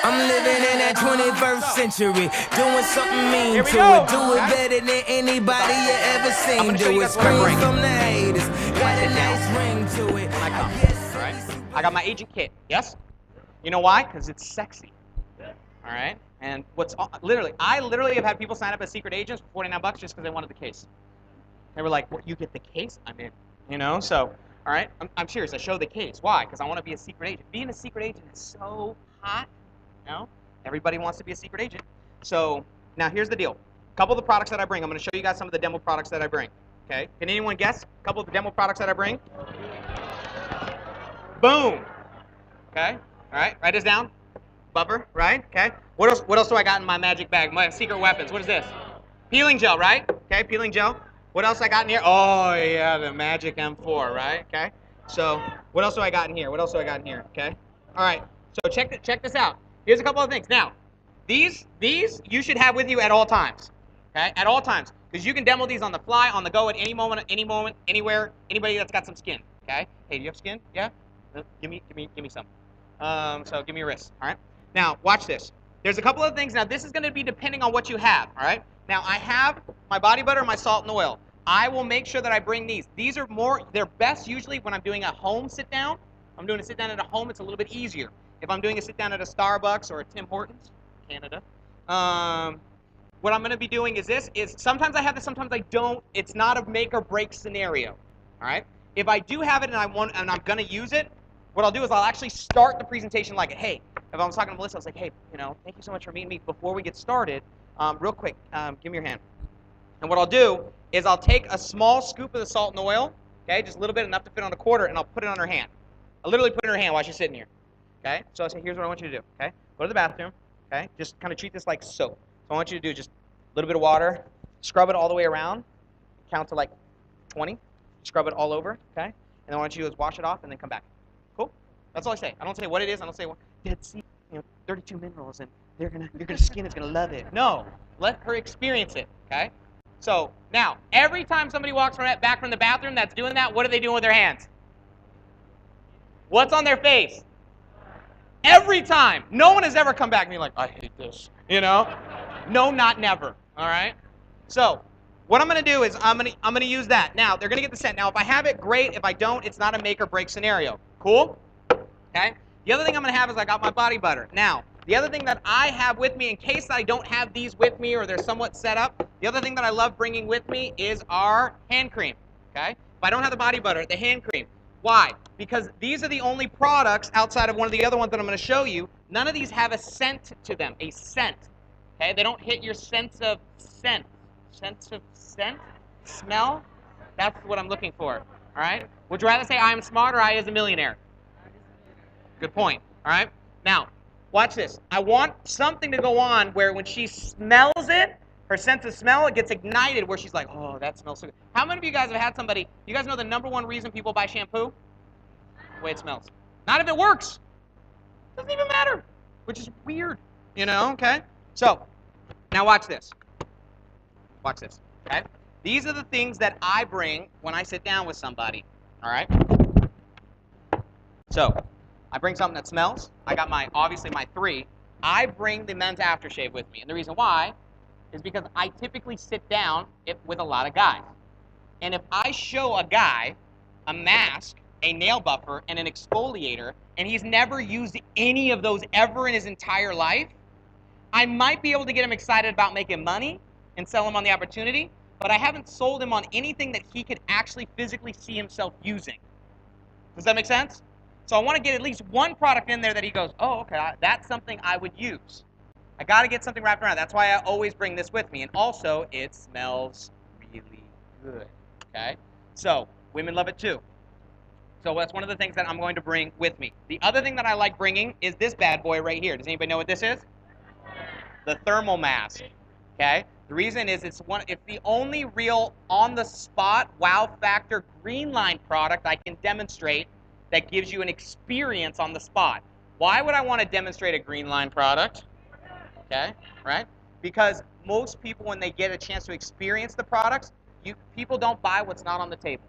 I'm living in that 21st century, doing something mean to go. it. Do it better than anybody you ever seen. Do it scream from the haters. Got a nice ring to it. When I come, all right? I got my agent kit, yes? You know why? Because it's sexy, all right? And I literally have had people sign up as secret agents for $49 just because they wanted the case. They were like, well, you get the case? I'm in, you know? So, all right, I'm serious. I show the case. Why? Because I want to be a secret agent. Being a secret agent is so hot, you know? Everybody wants to be a secret agent. So, now here's the deal. A couple of the products that I bring, I'm going to show you guys some of the demo products that I bring, okay? Can anyone guess a couple of the demo products that I bring? Boom. Okay, all right, write this down. Buffer, right? Okay. What else do I got in my magic bag? My secret weapons. What is this? Peeling gel, right? Okay, peeling gel. What else I got in here? Oh yeah, the magic M4, right? Okay. So what else do I got in here? What else do I got in here? Okay. All right. So check this out. Here's a couple of things. Now, these you should have with you at all times. Okay, at all times, because you can demo these on the fly, on the go, at any moment, anywhere. Anybody that's got some skin. Okay. Hey, do you have skin? Yeah. Give me some. So give me your wrist. All right. Now watch this. There's a couple of things. Now this is going to be depending on what you have. All right. Now I have my body butter, my salt and oil. I will make sure that I bring these. These are they're best usually when I'm doing a home sit down. I'm doing a sit down at a home. It's a little bit easier. If I'm doing a sit down at a Starbucks or a Tim Hortons, Canada, what I'm going to be doing is sometimes I have this, sometimes I don't. It's not a make or break scenario. All right. If I do have it and I'm going to use it, what I'll do is I'll actually start the presentation like, hey, if I was talking to Melissa, I was like, hey, thank you so much for meeting me. Before we get started, real quick, give me your hand. And what I'll do is I'll take a small scoop of the salt and oil, okay, just a little bit, enough to fit on a quarter, and I'll put it on her hand. I'll literally put it in her hand while she's sitting here, okay? So I say, here's what I want you to do, okay? Go to the bathroom, okay? Just kind of treat this like soap. So I want you to do just a little bit of water, scrub it all the way around, count to like 20, scrub it all over, okay? And then what I want you to do is wash it off and then come back. Cool? That's all I say. I don't say what it is. I don't say, well, Dead Sea, 32 minerals, and your skin is gonna love it. No, let her experience it. Okay. So now, every time somebody walks back from the bathroom that's doing that, what are they doing with their hands? What's on their face? Every time. No one has ever come back and be like, I hate this. No, not never. All right. So what I'm going to do is I'm going to use that. Now, they're going to get the scent. Now, if I have it, great. If I don't, it's not a make or break scenario. Cool? Okay? The other thing I'm going to have is I got my body butter. Now, the other thing that I have with me, in case I don't have these with me or they're somewhat set up, the other thing that I love bringing with me is our hand cream. Okay? If I don't have the body butter, the hand cream. Why? Because these are the only products outside of one of the other ones that I'm going to show you. None of these have a scent to them, a scent. Okay? They don't hit your sense of scent. Sense of scent? Smell? That's what I'm looking for. All right? Would you rather say I am smart or I is a millionaire? Good point. All right? Now, watch this. I want something to go on where when she smells it, her sense of smell, it gets ignited where she's like, oh, that smells so good. How many of you guys have had somebody, you guys know the number one reason people buy shampoo? The way it smells. Not if it works. Doesn't even matter, which is weird, okay? So, now watch this. Watch this, okay? These are the things that I bring when I sit down with somebody, all right? So, I bring something that smells. I got obviously my 3. I bring the men's aftershave with me. And the reason why is because I typically sit down with a lot of guys. And if I show a guy a mask, a nail buffer, and an exfoliator, and he's never used any of those ever in his entire life, I might be able to get him excited about making money and sell him on the opportunity, but I haven't sold him on anything that he could actually physically see himself using. Does that make sense? So I want to get at least one product in there that he goes, oh, okay, that's something I would use. I got to get something wrapped around. That's why I always bring this with me. And also, it smells really good, okay? So women love it too. So that's one of the things that I'm going to bring with me. The other thing that I like bringing is this bad boy right here. Does anybody know what this is? The thermal mask, okay? The reason is it's the only real on-the-spot wow factor green line product I can demonstrate that gives you an experience on the spot. Why would I want to demonstrate a green line product? Okay, right? Because most people, when they get a chance to experience the products, people don't buy what's not on the table.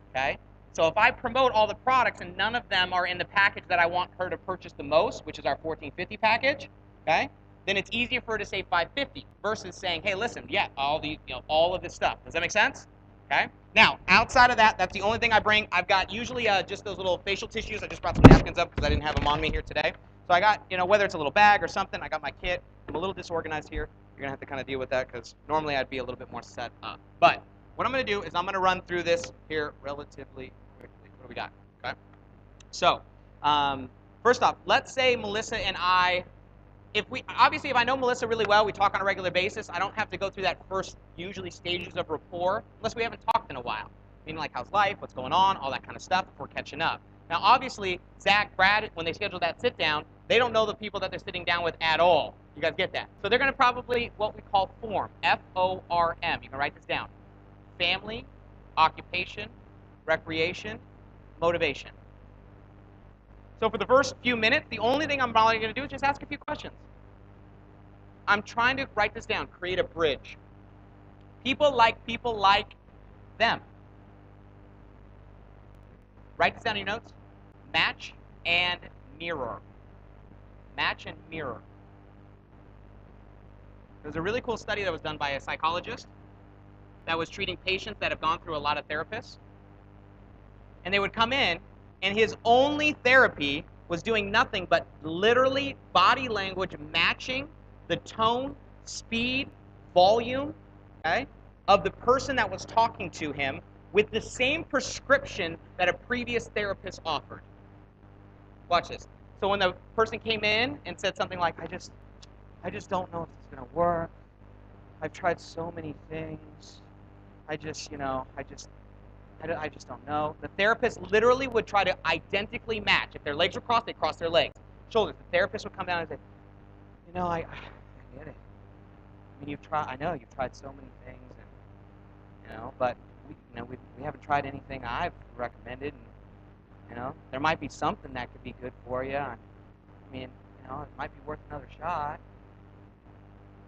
Okay? So if I promote all the products and none of them are in the package that I want her to purchase the most, which is our 1450 package, okay, then it's easier for her to save 550 versus saying, hey, listen, yeah, all of this stuff. Does that make sense? Okay. Now, outside of that, that's the only thing I bring. I've got usually just those little facial tissues. I just brought some napkins up because I didn't have them on me here today. So I got, whether it's a little bag or something, I got my kit. I'm a little disorganized here. You're going to have to kind of deal with that because normally I'd be a little bit more set up. But what I'm going to do is I'm going to run through this here relatively quickly. What do we got? Okay. So, first off, let's say Melissa and I, if I know Melissa really well, we talk on a regular basis, I don't have to go through that first, usually stages of rapport, unless we haven't talked in a while. Meaning like, how's life, what's going on, all that kind of stuff before catching up. Now, obviously, Zach, Brad, when they schedule that sit down, they don't know the people that they're sitting down with at all. You guys get that? So they're going to probably what we call form, F-O-R-M. You can write this down. Family, occupation, recreation, motivation. So for the first few minutes, the only thing I'm probably going to do is just ask a few questions. I'm trying to write this down, create a bridge. People like them. Write this down in your notes. Match and mirror. Match and mirror. There's a really cool study that was done by a psychologist that was treating patients that have gone through a lot of therapists. And they would come in, and his only therapy was doing nothing but literally body language matching the tone, speed, volume, okay, of the person that was talking to him with the same prescription that a previous therapist offered. Watch this. So when the person came in and said something like, I just don't know if it's going to work. I've tried so many things. I just don't know. The therapist literally would try to identically match. If their legs were crossed, they'd cross their legs. Shoulders. The therapist would come down and say, I get it. I mean, I know you've tried so many things, and but we haven't tried anything I've recommended, and there might be something that could be good for you. I mean, it might be worth another shot.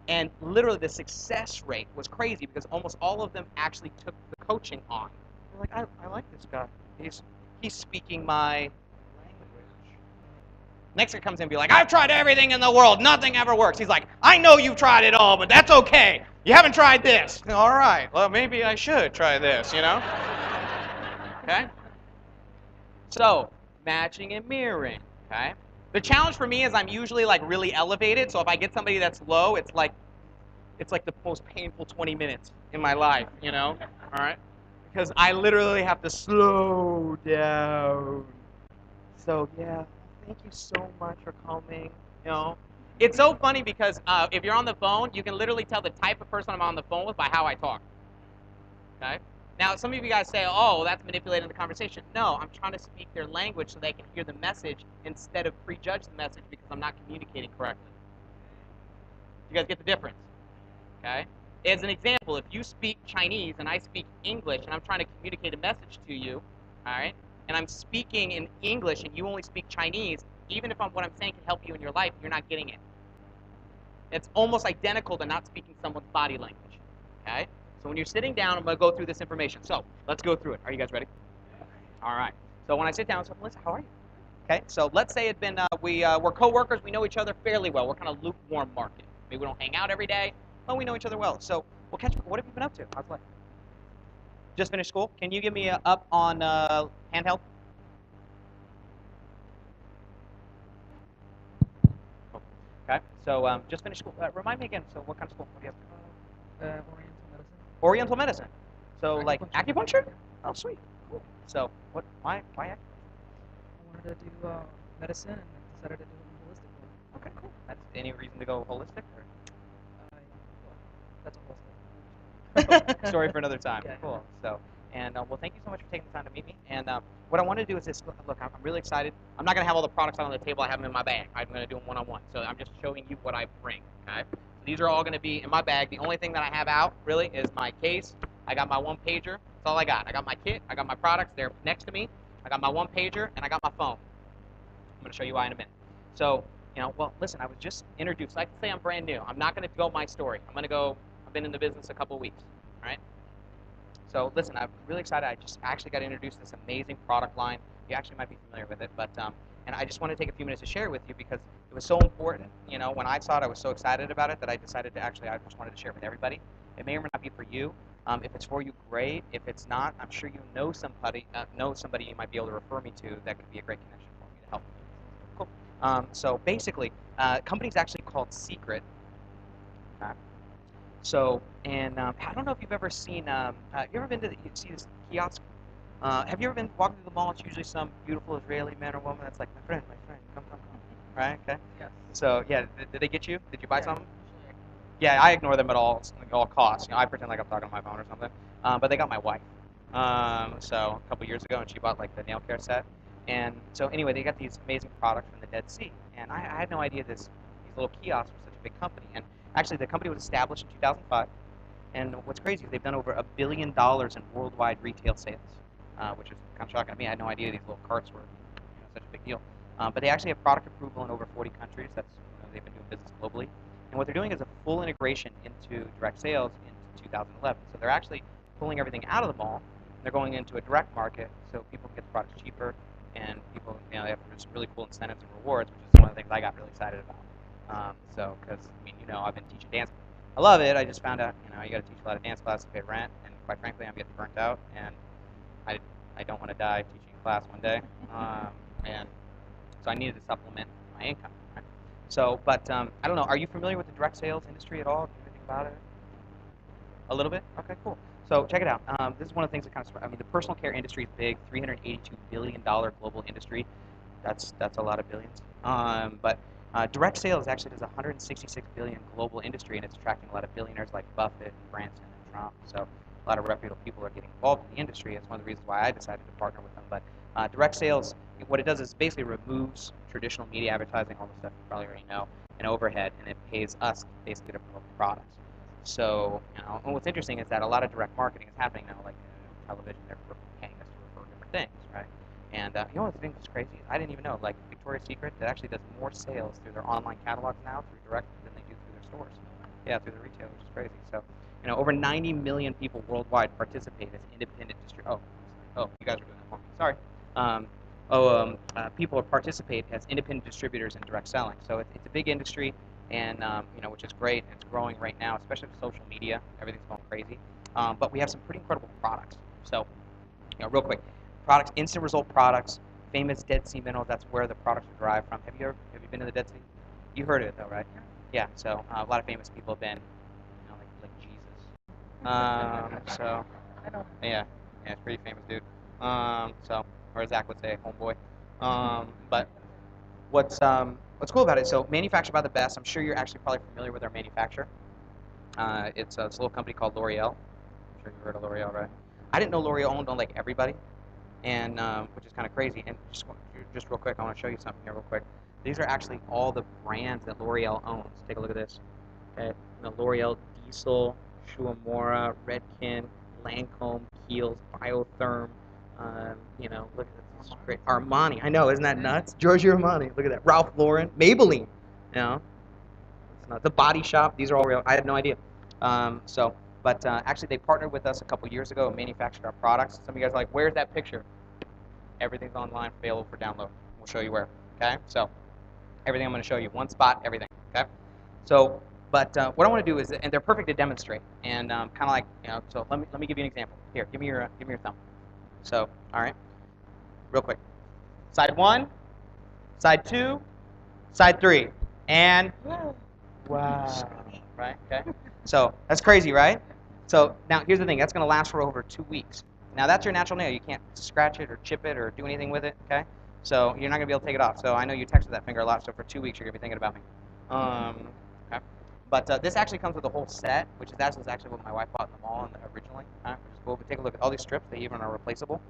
And literally, the success rate was crazy because almost all of them actually took the coaching on. They're like, I like this guy. He's speaking my language. Next guy comes in and be like, I've tried everything in the world. Nothing ever works. He's like, I know you've tried it all, but that's okay. You haven't tried this. All right. Well, maybe I should try this, Okay? So, matching and mirroring, okay? The challenge for me is I'm usually like really elevated, so if I get somebody that's low, it's like the most painful 20 minutes in my life, all right? Because I literally have to slow down. So yeah, thank you so much for coming. It's so funny because if you're on the phone, you can literally tell the type of person I'm on the phone with by how I talk. Okay? Now, some of you guys say, oh, well, that's manipulating the conversation. No, I'm trying to speak their language so they can hear the message instead of prejudge the message because I'm not communicating correctly. You guys get the difference? Okay? As an example, if you speak Chinese and I speak English and I'm trying to communicate a message to you, all right, and I'm speaking in English and you only speak Chinese, even if what I'm saying can help you in your life, you're not getting it. It's almost identical to not speaking someone's body language. Okay? So when you're sitting down, I'm going to go through this information. So let's go through it. Are you guys ready? All right. So when I sit down, Melissa, how are you? Okay. So let's say it's been we're coworkers. We know each other fairly well. We're kind of lukewarm market. Maybe we don't hang out every day, but we know each other well. So we'll catch. What have you been up to? How's life? Just finished school. Can you give me up on handheld? Okay. So just finished school. Remind me again. So what kind of school? What do you have? Oriental medicine. Oriental medicine. So Acupuncture. like acupuncture? Oh, sweet. Cool. So why acupuncture? I wanted to do medicine and decided to do a holistic one. Okay, cool. That's any reason to go holistic? Or? Well, that's a holistic. Story for another time. Yeah. Cool. So, and well, thank you so much for taking the time to meet me. And what I want to do is this. Look, I'm really excited. I'm not going to have all the products out on the table. I have them in my bag. I'm going to do them one-on-one. So I'm just showing you what I bring. Okay. So these are all going to be in my bag. The only thing that I have out really is my case. I got my one-pager. That's all I got. I got my kit. I got my products. They're next to me. I got my one-pager, and I got my phone. I'm going to show you why in a minute. So, well, listen, I was just introduced. I can say I'm brand new. I'm not going to go my story. I'm going to go, I've been in the business a couple weeks, all right? So listen, I'm really excited. I just actually got introduced to this amazing product line. You actually might be familiar with it, but and I just want to take a few minutes to share it with you because it was so important. You know, when I saw it, I was so excited about it that I decided to actually, I just wanted to share it with everybody. It may or may not be for you. If it's for you, great. If it's not, I'm sure you know somebody you might be able to refer me to that could be a great connection for me to help. Cool. So basically, company's actually called Seacret. So, and I don't know if you've ever seen, you ever been to you see this kiosk? Have you ever been walking through the mall? It's usually some beautiful Israeli man or woman that's like, my friend, come, come, come. Right? Okay. Yes. So, yeah, did they get you? Did you buy Yeah, something? usually Yeah, I ignore them at all costs. You know, I pretend like I'm talking on my phone or something. But they got my wife. So a couple years ago, and she bought like the nail care set. And so anyway, they got these amazing products from the Dead Sea. And I had no idea these little kiosks were such a big company. And actually, the company was established in 2005. And what's crazy is they've done over $1 billion in worldwide retail sales, which is kind of shocking to me. I had no idea these little carts were such a big deal. But they actually have product approval in over 40 countries. That's they've been doing business globally. And what they're doing is a full integration into direct sales into 2011. So they're actually pulling everything out of the mall. And they're going into a direct market, so people can get the products cheaper, and people, they have some really cool incentives and rewards, which is one of the things I got really excited about. Because I mean, I've been teaching dance. I love it. I just found out, you got to teach a lot of dance classes to pay rent, and quite frankly, I'm getting burnt out, and I don't want to die teaching a class one day, and so I needed to supplement my income. Right? So, but I don't know. Are you familiar with the direct sales industry at all? Do you know anything about it? A little bit. Okay, cool. So check it out. This is one of the things that kind of, the personal care industry is big, $382 billion global industry. That's a lot of billions. But direct sales actually does 166 billion global industry, and it's attracting a lot of billionaires like Buffett and Branson and Trump. So a lot of reputable people are getting involved in the industry. It's one of the reasons why I decided to partner with them. But direct sales, what it does is basically removes traditional media advertising, all the stuff you probably already know, and overhead, and it pays us basically to promote the products. So, and what's interesting is that a lot of direct marketing is happening now, like television, they're paying us to refer different things, right? And what the thing that's crazy? I didn't even know, like Victoria's Secret, that actually does more sales through their online catalogs now through direct than they do through their stores. Yeah, through the retail, which is crazy. So, over 90 million people worldwide participate as independent distributors. Oh, you guys are doing that for me. Sorry. People participate as independent distributors in direct selling. So it's a big industry, and which is great. And it's growing right now, especially with social media. Everything's going crazy. But we have some pretty incredible products. So, real quick, products, instant result products, famous Dead Sea minerals. That's where the products are derived from. Have you been to the Dead Sea? You heard of it though, right? Yeah. So a lot of famous people have been, like Jesus. So I know. yeah, it's pretty famous dude. Or Zach would say, homeboy. But what's cool about it? So manufactured by the best. I'm sure you're actually probably familiar with our manufacturer. It's a little company called L'Oreal. I'm sure you heard of L'Oreal, right? I didn't know L'Oreal owned like everybody, and which is kind of crazy. And just real quick, I want to show you something here real quick. These are actually all the brands that L'Oreal owns. Take a look at this. Okay, L'Oreal Diesel, Shuamora, Redken, Lancome, Kiehl's, Biotherm. Look at this. This is great. Armani. I know, isn't that nuts? Giorgio Armani. Look at that. Ralph Lauren, Maybelline. It's not the Body Shop. These are all real. I had no idea. But actually, they partnered with us a couple years ago and manufactured our products. Some of you guys are like, "Where's that picture?" Everything's online, available for download. We'll show you where. Okay. So everything I'm going to show you, one spot, everything. Okay. So, but what I want to do is, and they're perfect to demonstrate, and kind of like, So let me give you an example. Here, give me your thumb. So, all right, real quick. Side 1, side 2, side 3, and wow. Right. Okay. So that's crazy, right? So now here's the thing. That's going to last for over 2 weeks. Now that's your natural nail. You can't scratch it or chip it or do anything with it. Okay. So you're not going to be able to take it off. So I know you texted that finger a lot. So for 2 weeks you're going to be thinking about me. Okay. But this actually comes with a whole set, which is actually what my wife bought in the mall originally. Just go over, take a look at all these strips. They even are replaceable.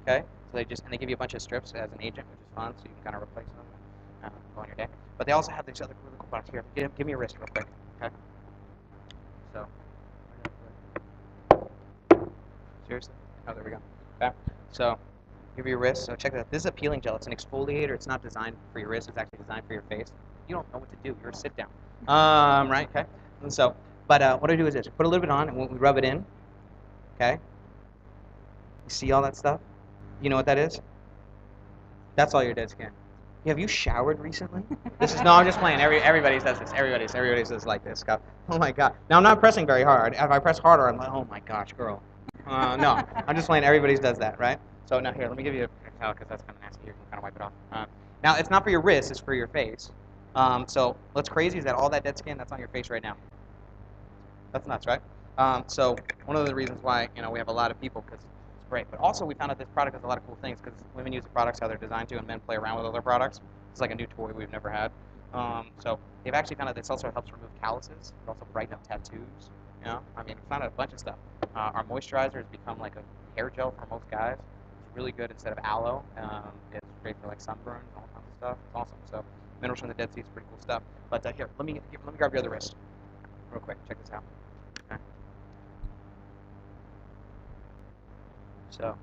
Okay. So they give you a bunch of strips as an agent, which is fun. So you can kind of replace them go on your day. But they also have these other really cool products here. Give me your wrist real quick. Okay. So, seriously? Oh, there we go. Okay. So, give your wrist. So check that. This is a peeling gel. It's an exfoliator. It's not designed for your wrist. It's actually designed for your face. You don't know what to do. You're a sit down. Right? Okay. And so, but what I do is this: put a little bit on, and we rub it in. Okay. See all that stuff? You know what that is? That's all your dead skin. Have you showered recently? This is no, I'm just playing. Everybody does this. Everybody does like this stuff. Oh my god. Now I'm not pressing very hard. If I press harder, I'm like, oh my gosh, girl. No, I'm just playing. Everybody does that, right? So now here, let me give you a towel because that's kind of nasty. You can kind of wipe it off. Now it's not for your wrist; it's for your face. So what's crazy is that all that dead skin that's on your face right now. That's nuts, right? So one of the reasons why we have a lot of people because it's great, but also we found out this product has a lot of cool things because women use the products how they're designed to, and men play around with other products. It's like a new toy we've never had. So they've actually found out this also helps remove calluses. It also brighten up tattoos. I mean, we found out a bunch of stuff. Our moisturizer has become like a hair gel for most guys. It's really good instead of aloe. It's great for like sunburns and all kinds of stuff. It's awesome. So minerals from the Dead Sea is pretty cool stuff. But here, let me grab your other wrist real quick. Check this out. Okay. So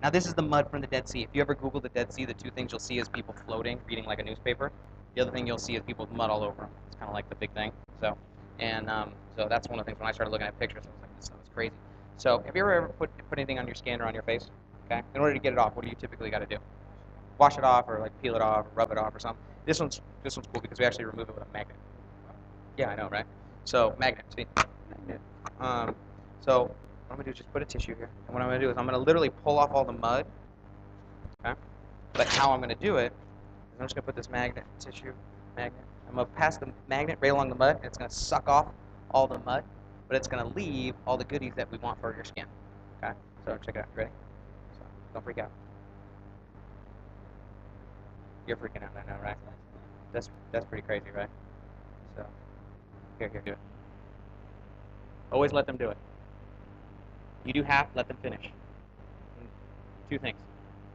now this is the mud from the Dead Sea. If you ever Google the Dead Sea, the two things you'll see is people floating, reading like a newspaper. The other thing you'll see is people with mud all over them. It's kind of like the big thing. So that's one of the things when I started looking at pictures, I was like, this stuff is crazy. So have you ever put anything on your skin or on your face? Okay. In order to get it off, what do you typically got to do? Wash it off, or like peel it off, or rub it off, or something. This one's cool because we actually remove it with a magnet. Yeah, I know, right? So magnet, see? Magnet. So what I'm gonna do is just put a tissue here, and what I'm gonna do is I'm gonna literally pull off all the mud. Okay. But how I'm gonna do it is I'm just gonna put this magnet. I'm gonna pass the magnet right along the mud, and it's gonna suck off all the mud, but it's gonna leave all the goodies that we want for your skin. Okay. So check it out. Ready? So don't freak out. You're freaking out right now, right? That's pretty crazy, right? So here, do it. Always let them do it. You do half, let them finish. Two things.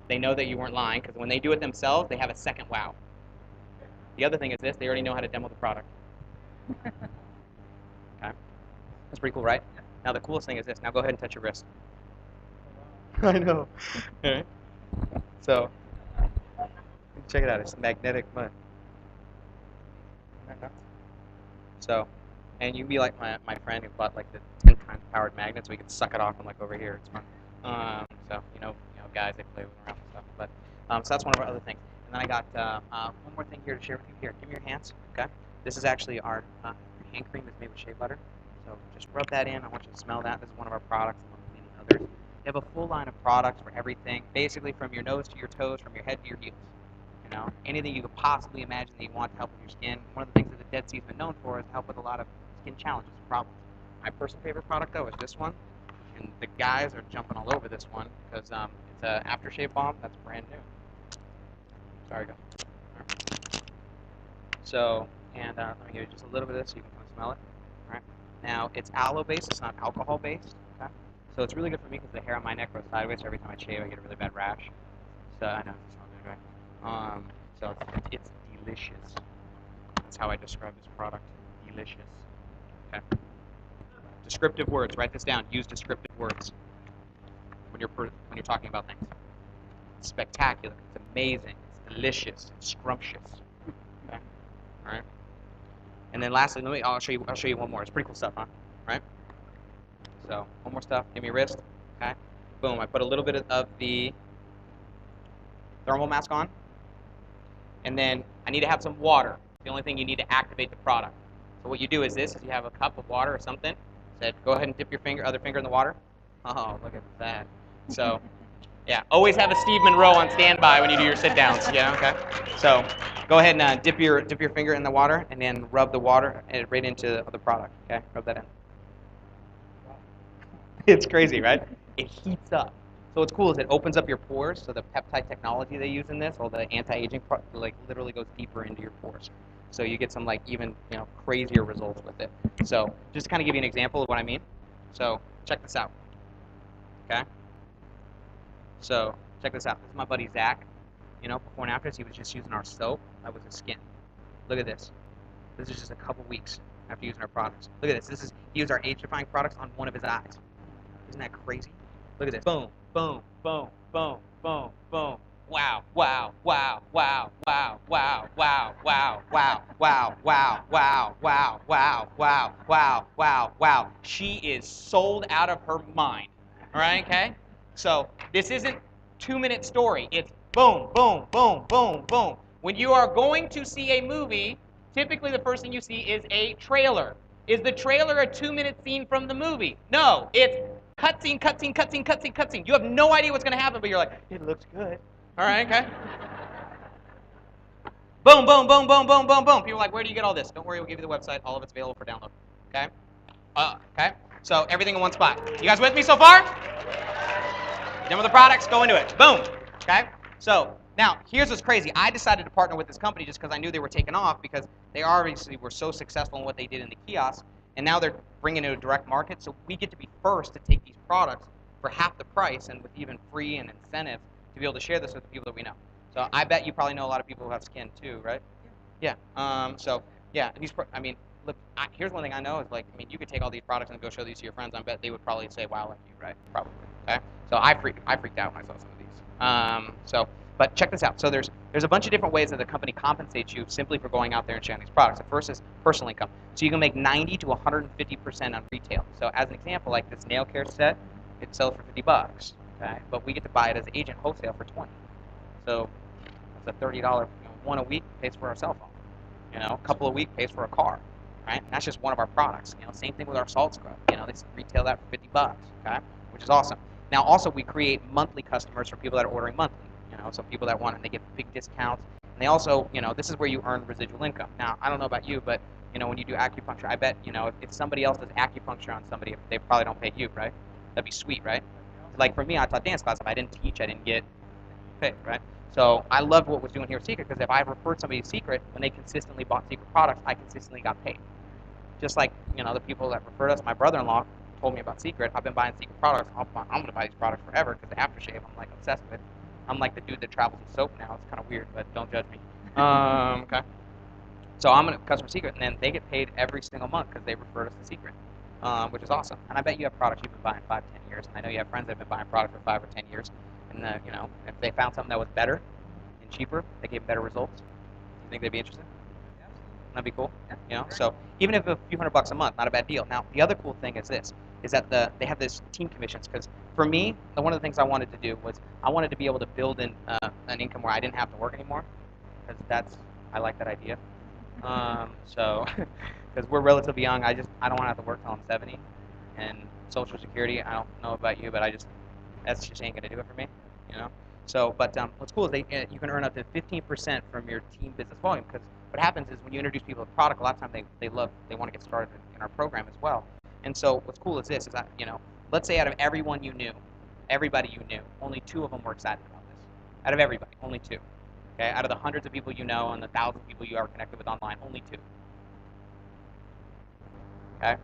They know that you weren't lying because when they do it themselves, they have a second wow. The other thing is this: they already know how to demo the product. Okay, that's pretty cool, right? Now the coolest thing is this. Now go ahead and touch your wrist. I know. All right. So check it out. It's magnetic mud. So, and you can be like my friend who bought like the 10 times powered magnet, so we can suck it off and like over here. It's fun. So guys, they play around with stuff. But so that's one of our other things. And then I got one more thing here to share with you. Here, give me your hands. Okay. This is actually our hand cream is made with shea butter. So just rub that in. I want you to smell that. This is one of our products, among many others. We have a full line of products for everything, basically from your nose to your toes, from your head to your heels. Anything you could possibly imagine that you want to help with your skin. One of the things that the Dead Sea has been known for is help with a lot of skin challenges and problems. My personal favorite product, though, is this one. And the guys are jumping all over this one because it's an aftershave balm that's brand new. Sorry, guys. Right. So, and let me give you just a little bit of this so you can kind of smell it. All right. Now, it's aloe-based. It's not alcohol-based. Okay. So it's really good for me because the hair on my neck goes sideways, so every time I shave, I get a really bad rash. So I know it's not good, right? So it's delicious. That's how I describe this product. Delicious. Okay. Descriptive words. Write this down. Use descriptive words when you're talking about things. It's spectacular. It's amazing. It's delicious. It's scrumptious. Okay. All right. And then lastly, I'll show you one more. It's pretty cool stuff, huh? Right. So one more stuff. Give me your wrist. Okay. Boom. I put a little bit of the thermal mask on. And then I need to have some water. The only thing you need to activate the product. So what you do is this: is you have a cup of water or something. Said, go ahead and dip your other finger in the water. Oh, look at that. So, yeah, always have a Steve Monroe on standby when you do your sit downs. Yeah, okay. So, go ahead and dip your finger in the water, and then rub the water right into the product. Okay, rub that in. It's crazy, right? It heats up. So what's cool is it opens up your pores. So the peptide technology they use in this, all the anti-aging, like literally goes deeper into your pores. So you get some like even crazier results with it. So just to kind of give you an example of what I mean. So check this out. Okay. So check this out. This is my buddy Zach. Before and after this, he was just using our soap. That was his skin. Look at this. This is just a couple weeks after using our products. Look at this. He used our age-defying products on one of his eyes. Isn't that crazy? Look at this. Boom, boom, boom, boom, boom, boom. Wow, wow, wow, wow, wow, wow, wow, wow, wow, wow, wow, wow, wow, wow, wow, wow, wow, wow. She is sold out of her mind. All right, okay? So this isn't 2-minute story. It's boom, boom, boom, boom, boom. When you are going to see a movie, typically the first thing you see is a trailer. Is the trailer a 2-minute scene from the movie? No, it's cutscene, cutscene, cutscene, cutscene, cutscene. You have no idea what's going to happen, but you're like, it looks good. All right, okay? Boom, boom, boom, boom, boom, boom, boom. People are like, where do you get all this? Don't worry, we'll give you the website. All of it's available for download. Okay? Okay? So everything in one spot. You guys with me so far? Done with the products? Go into it. Boom. Okay? So now, here's what's crazy. I decided to partner with this company just because I knew they were taking off because they obviously were so successful in what they did in the kiosk, and now they're bringing it to a direct market. So we get to be first to take these products for half the price and with even free and incentives to be able to share this with the people that we know. So I bet you probably know a lot of people who have skin too, right? Yeah. So yeah, I mean, look. Here's one thing I know is like, I mean, you could take all these products and go show these to your friends. I bet they would probably say, "Wow, like you," right? Probably. Okay. So I freaked out when I saw some of these. But check this out. So there's a bunch of different ways that the company compensates you simply for going out there and sharing these products. The first is personal income. So you can make 90 to 150% on retail. So as an example, like this nail care set, it sells for $50. Okay. But we get to buy it as agent wholesale for 20. So that's a $30, one a week pays for our cell phone. A couple a week pays for a car, right? And that's just one of our products. Same thing with our salt scrub. They retail that for $50, okay? Which is awesome. Now, also we create monthly customers for people that are ordering monthly. So people that want it, and they get big discounts. And they also, this is where you earn residual income. Now, I don't know about you, but when you do acupuncture, I bet, if somebody else does acupuncture on somebody, they probably don't pay you, right? That'd be sweet, right? Like for me, I taught dance class. If I didn't teach, I didn't get paid, right? So I loved what was doing here with Seacret because if I referred somebody to Seacret, when they consistently bought Seacret products, I consistently got paid. Just like, the people that referred us, my brother-in-law told me about Seacret. I've been buying Seacret products. I'm going to buy these products forever because the aftershave I'm like obsessed with. I'm like the dude that travels with soap now. It's kind of weird, but don't judge me. Okay. So I'm a customer Seacret, and then they get paid every single month because they referred us to Seacret, which is awesome. And I bet you have products you've been buying 5, 10 years, and I know you have friends that have been buying products for 5 or 10 years. And if they found something that was better and cheaper, they gave better results. Do you think they'd be interested? Yeah, absolutely. That'd be cool. Yeah, So even if a few $100 a month, not a bad deal. Now the other cool thing is this: is that they have this team commissions. Because for me, one of the things I wanted to do was I wanted to be able to build in an income where I didn't have to work anymore. Because I like that idea. So because we're relatively young, I don't want to have to work till I'm 70, and Social Security. I don't know about you, but that's just ain't gonna do it for me. So, but what's cool is you can earn up to 15% from your team business volume. Because what happens is when you introduce people to the product, a lot of times they want to get started in our program as well. And so what's cool is this: is that let's say out of everyone you knew, everybody you knew, only 2 of them were excited about this. Out of everybody, only 2. Okay, out of the hundreds of people you know and the thousands of people you are connected with online, only 2. Okay.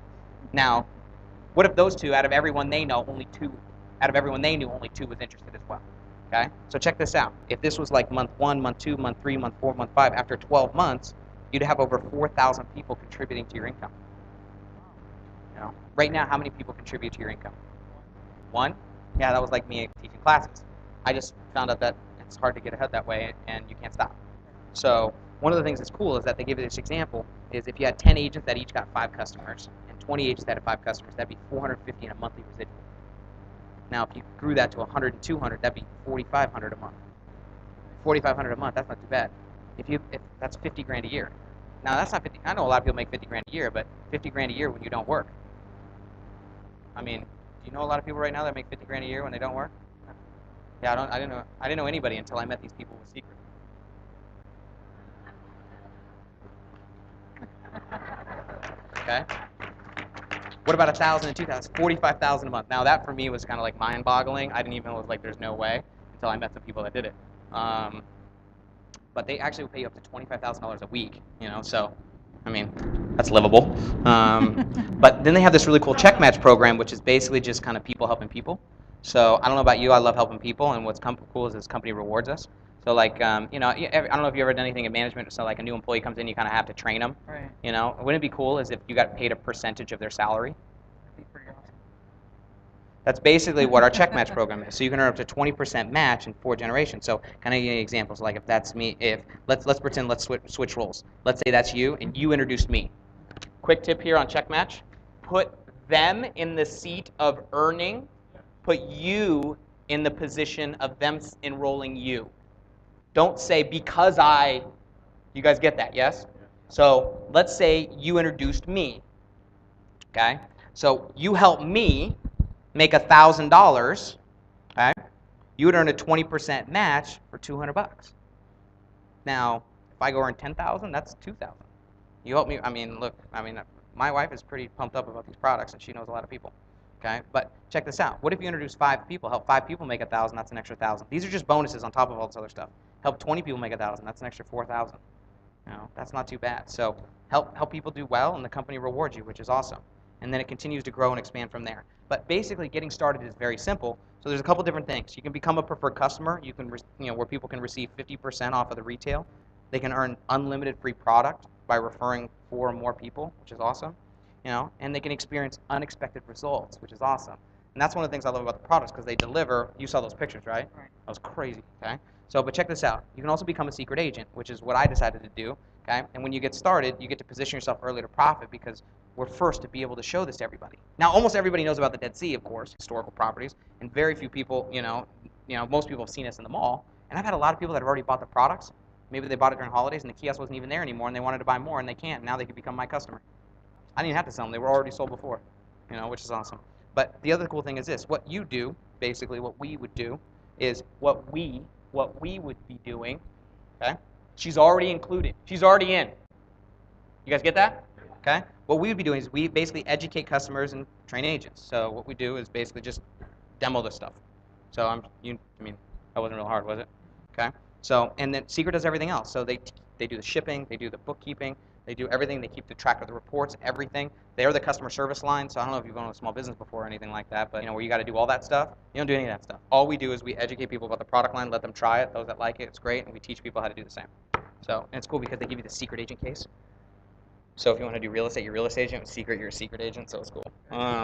Now, what if those 2, out of everyone they know, only 2, out of everyone they knew, only 2 was interested as well? Okay? So check this out. If this was like month 1, month 2, month 3, month 4, month 5, after 12 months, you'd have over 4,000 people contributing to your income. Right now, how many people contribute to your income? 1? Yeah, that was like me teaching classes. I just found out that it's hard to get ahead that way, and you can't stop. So one of the things that's cool is that they give you this example is if you had 10 agents that each got 5 customers and 20 agents that had 5 customers, that'd be 450 in a monthly residual. Now, if you grew that to 100 and 200, that'd be 4,500 a month. 4,500 a month, that's not too bad. If that's 50 grand a year. Now, that's not 50. I know a lot of people make 50 grand a year, but 50 grand a year when you don't work. I mean, do you know a lot of people right now that make 50 grand a year when they don't work? Yeah, I didn't know anybody until I met these people with Seacret. Okay. What about 1,000 and 2,000? 45,000 a month. Now that for me was kind of like mind-boggling. I didn't even was like, there's no way until I met some people that did it. But they actually would pay you up to $25,000 a week. So I mean, that's livable. But then they have this really cool check match program, which is basically just kind of people helping people. So I don't know about you, I love helping people, and what's cool is this company rewards us. So like, I don't know if you ever done anything in management. So like a new employee comes in, you kind of have to train them. Right. Wouldn't it be cool as if you got paid a percentage of their salary? That'd be pretty awesome. That's basically what our check match program is. So you can earn up to 20% match in 4 generations. So can I give you examples? Like if that's me, if let's pretend let's switch roles. Let's say that's you and you introduced me. Quick tip here on check match: put them in the seat of earning. Put you in the position of them enrolling you. Don't say because I. You guys get that? Yes. So let's say you introduced me. Okay. So you help me make $1,000, okay, you would earn a 20% match for $200. Now, if I go earn 10,000, that's 2,000. You help me. I mean, look. I mean, my wife is pretty pumped up about these products, and she knows a lot of people. Okay, but check this out. What if you introduce 5 people? Help 5 people make 1,000. That's an extra 1,000. These are just bonuses on top of all this other stuff. Help 20 people make 1,000. That's an extra 4,000. You know, that's not too bad. So help people do well, and the company rewards you, which is awesome. And then it continues to grow and expand from there. But basically, getting started is very simple. So there's a couple different things. You can become a preferred customer. You can, where people can receive 50% off of the retail. They can earn unlimited free product by referring 4 or more people, which is awesome. And they can experience unexpected results, which is awesome. And that's one of the things I love about the products because they deliver. You saw those pictures, right? Right. That was crazy. Okay. So, but check this out. You can also become a secret agent, which is what I decided to do. Okay. And when you get started, you get to position yourself early to profit because we're first to be able to show this to everybody. Now, almost everybody knows about the Dead Sea, of course, historical properties, and very few people, most people have seen us in the mall. And I've had a lot of people that have already bought the products. Maybe they bought it during holidays and the kiosk wasn't even there anymore, and they wanted to buy more, and they can't. Now they can become my customer. I didn't even have to sell them; they were already sold before, which is awesome. But the other cool thing is this: what you do, basically, what we would do, is what we would be doing. Okay, she's already included. She's already in. You guys get that? Okay. What we would be doing is we basically educate customers and train agents. So what we do is basically just demo this stuff. So that wasn't real hard, was it? Okay. So and then Seacret does everything else. So they do the shipping, they do the bookkeeping, they do everything. They keep the track of the reports, everything. They are the customer service line. So I don't know if you've owned a small business before or anything like that, but where you got to do all that stuff. You don't do any of that stuff. All we do is we educate people about the product line, let them try it. Those that like it, it's great, and we teach people how to do the same. So and it's cool because they give you the secret agent case. So if you want to do real estate, you're a real estate agent. With Seacret, you're a secret agent, so it's cool.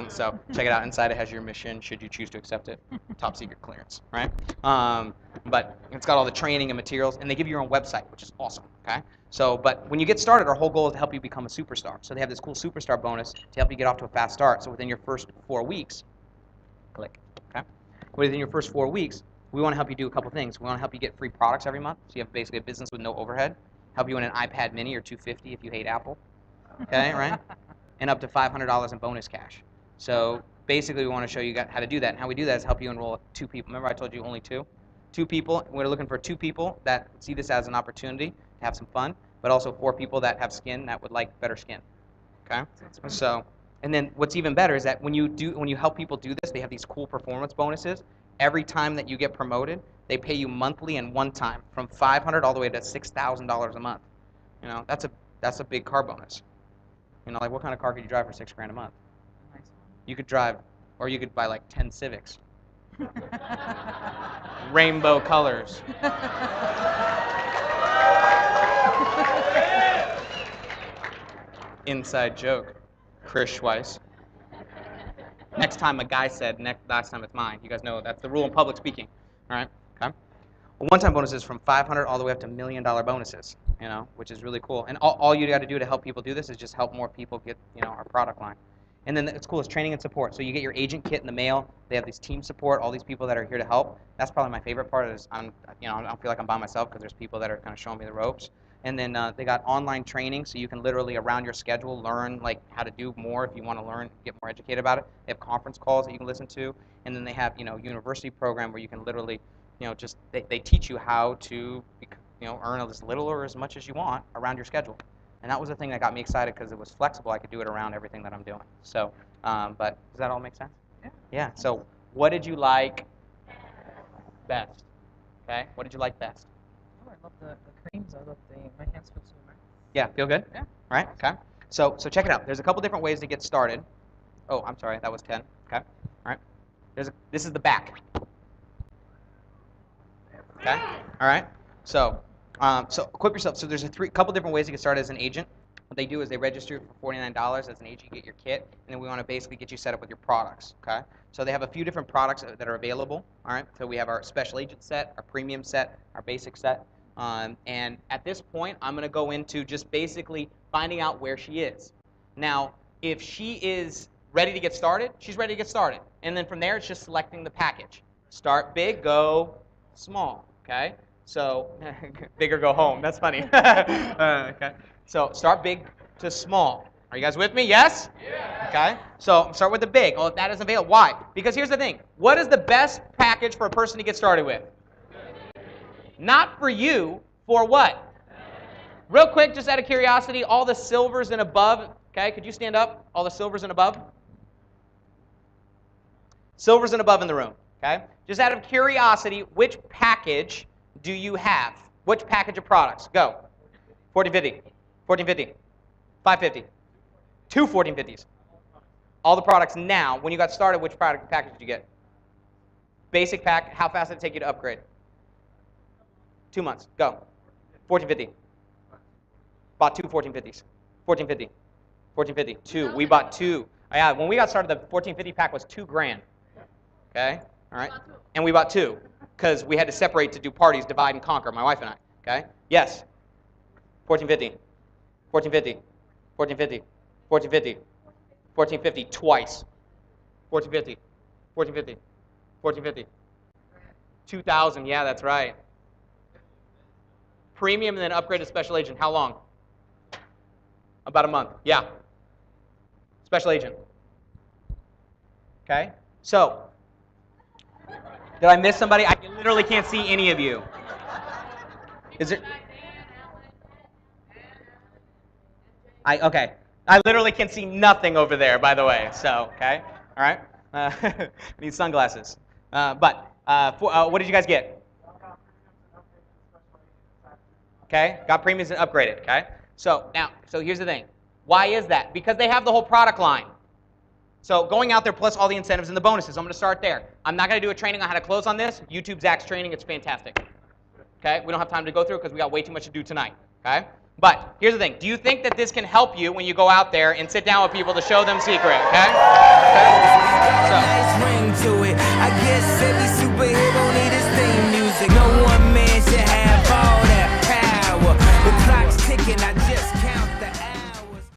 So check it out. Inside it has your mission, should you choose to accept it. Top secret clearance, right? But it's got all the training and materials, and they give you your own website, which is awesome, okay? So, but when you get started, our whole goal is to help you become a superstar. So they have this cool superstar bonus to help you get off to a fast start. So within your first 4 weeks, click, okay? Within your first 4 weeks, we want to help you do a couple things. We want to help you get free products every month, so you have basically a business with no overhead. Help you win an iPad mini or $250 if you hate Apple. Okay, right? And up to $500 in bonus cash. So basically, we want to show you how to do that. And how we do that is help you enroll 2 people. Remember I told you only 2? 2 people. We're looking for 2 people that see this as an opportunity to have some fun, but also 4 people that have skin that would like better skin. Okay? So, and then what's even better is that when you help people do this, they have these cool performance bonuses. Every time that you get promoted, they pay you monthly and one time from $500 all the way to $6,000 a month. That's a big car bonus. Like what kind of car could you drive for $6,000 a month? Nice one. You could drive, or you could buy like 10 Civics. Rainbow colors. Inside joke. Chris Schweiss. Next time a guy said, last time it's mine. You guys know that's the rule in public speaking. All right? Okay? One-time bonuses from $500 all the way up to $1 million bonuses, which is really cool. And all you got to do to help people do this is just help more people get, our product line. And then it's cool is training and support. So you get your agent kit in the mail. They have this team support, all these people that are here to help. That's probably my favorite part is I don't feel like I'm by myself because there's people that are kind of showing me the ropes. And then they got online training, so you can literally around your schedule learn like how to do more if you want to learn, get more educated about it. They have conference calls that you can listen to, and then they have university program where you can literally they teach you how to earn as little or as much as you want around your schedule. And that was the thing that got me excited because it was flexible. I could do it around everything that I'm doing. So, but does that all make sense? Yeah. Yeah. So, what did you like best? Okay. What did you like best? Oh, I love the creams. I love my hands feel so nice. Yeah. Feel good? Yeah. All right. Okay. So check it out. There's a couple different ways to get started. Oh, I'm sorry. That was 10. Okay. All right. This is the back. Okay. All right. So equip yourself. So there's couple different ways to get started as an agent. What they do is they register for $49 as an agent, you get your kit, and then we want to basically get you set up with your products, okay? So they have a few different products that are available, all right? So we have our special agent set, our premium set, our basic set. And at this point, I'm going to go into just basically finding out where she is. Now, if she is ready to get started, she's ready to get started. And then from there, it's just selecting the package. Start big, go small, okay? So, big or go home. That's funny. Okay. So, start big to small. Are you guys with me? Yes? Yeah. Okay. So, start with the big. Oh, if that isn't available. Why? Because here's the thing. What is the best package for a person to get started with? Not for you. For what? Real quick, just out of curiosity, all the silvers and above. Okay, could you stand up? All the silvers and above? Silvers and above in the room. Okay. Just out of curiosity, which package do you have? Which package of products? Go. 1450, 1450, 550, two 1450s. All the products now. When you got started, which product package did you get? Basic pack. How fast did it take you to upgrade? 2 months. Go. 1450. Bought two 1450s. 1450. 1450. Two. We bought two. Oh, yeah, when we got started, the 1450 pack was $2,000. Okay. All right. And we bought two because we had to separate to do parties, divide and conquer. My wife and I. Okay. Yes. 1450. 1450. 1450. 1450. 1450 twice. 1450. 1450. 1450. 2,000. Yeah, that's right. Premium and then upgrade to special agent. How long? About a month. Yeah. Special agent. Okay. So, did I miss somebody? I literally can't see any of you. Is it? Okay. I literally can see nothing over there, by the way. So, okay. All right. I need sunglasses. What did you guys get? Okay. Got premiums and upgraded. Okay. So here's the thing. Why is that? Because they have the whole product line. So going out there plus all the incentives and the bonuses. I'm going to start there. I'm not going to do a training on how to close on this. YouTube Zach's training. It's fantastic. Okay. We don't have time to go through it because we got way too much to do tonight. Okay. But here's the thing. Do you think that this can help you when you go out there and sit down with people to show them Seacret? Okay? Okay? So,